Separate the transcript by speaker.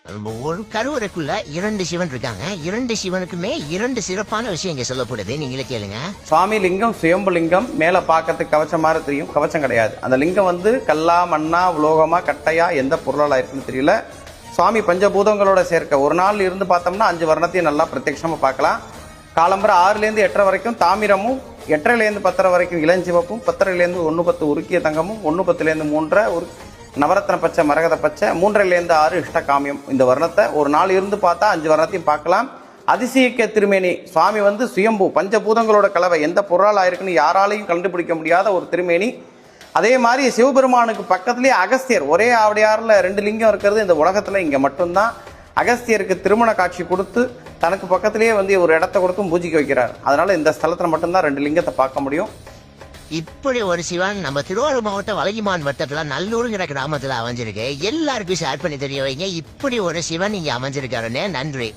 Speaker 1: ஒரு கருவறைக்குள்ள 2 சிவன் இருக்காங்க. 2 சிவனுக்குமே 2 சிறப்பான விஷயம் இங்க சொல்லப்படுது. நீங்களே கேளுங்க.
Speaker 2: சுவாமி லிங்கம் சுயம்பு லிங்கம், மேல பாக்கிறதுக்கு கவச்சம் மாதிரி தெரியும், கவச்சம் கிடையாது. அந்த லிங்கம் வந்து கல்லா மண்ணா உலோகமா கட்டையா எந்த பொருளால இருக்குன்னு தெரியல. சுவாமி பஞ்சபூதங்களோட சேர்க்க ஒரு நாள் இருந்து பார்த்தோம்னா 5 வர்ணத்தையும் நல்லா பிரத்யட்சமா பார்க்கலாம். காலம்பரம் 6லேருந்து 8:30 வரைக்கும் தாமிரமும், 8:30லேருந்து 10:30 வரைக்கும் இளஞ்சிவப்பும், 10:30லேருந்து 1:10 உருக்கிய தங்கமும், 1:10லேருந்து 3:30 நவரத்ன பச்சை மரகத பச்சை, 3:30லேருந்து 6 இஷ்டகாமியம். இந்த வர்ணத்தை ஒரு நாள் இருந்து பார்த்தா 5 வர்ணத்தையும் பார்க்கலாம். அதிசயிக்க திருமேனி சுவாமி வந்து சுயம்பு பஞ்சபூதங்களோட கலவை, எந்த பொருளால் ஆயிருக்குன்னு யாராலையும் கண்டுபிடிக்க முடியாத ஒரு திருமேனி. அதே மாதிரி சிவபெருமானுக்கு பக்கத்துலேயே அகஸ்தியர், ஒரே ஆவடியாரில் 2 லிங்கம் இருக்கிறது இந்த உலகத்தில் இங்கே மட்டும்தான். அகஸ்தியருக்கு திருமண காட்சி கொடுத்து தனக்கு பக்கத்திலேயே வந்து ஒரு இடத்த கொடுத்து பூஜிக்க வைக்கிறார். அதனால இந்த ஸ்தலத்தில் மட்டும்தான் 2 லிங்கத்தை பார்க்க முடியும்.
Speaker 1: இப்படி ஒரு சிவன் நம்ம திருவாரூர் மாவட்டம் வலகிமான் வட்டத்துல நல்லூருங்கிற கிராமத்துல அமைஞ்சிருக்கு. எல்லாருக்கும் ஷேர் பண்ணி தெரிய வைங்க. இப்படி ஒரு சிவன் இங்க அமைஞ்சிருக்காருன்னு. நன்றி.